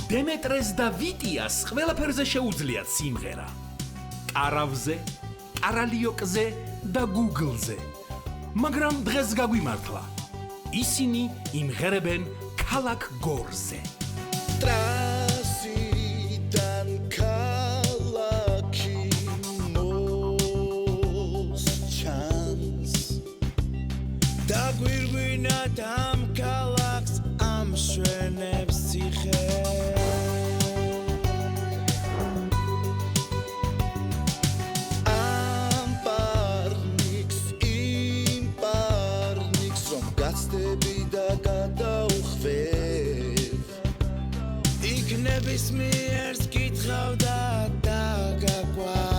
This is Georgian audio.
დემეტრეს და ვიტიას ყველაფერზე შეუძლიათ სიმღერა. კარავზე, კარალიოკზე და გუგლზე. მაგრამ დღეს გაგვიმართლა. ისინი იმღერებენ ქალაქ გორზე. ტრასიდან ქალაქი მოსჩანს და გვირგვინად ამ ქალაქს ამშვენებს ციხე ამ პარნიკს იმ პარნიკს რომ გაცდები და გადაუხვევ იქნების მიერს კითხავ და დაგაკვარ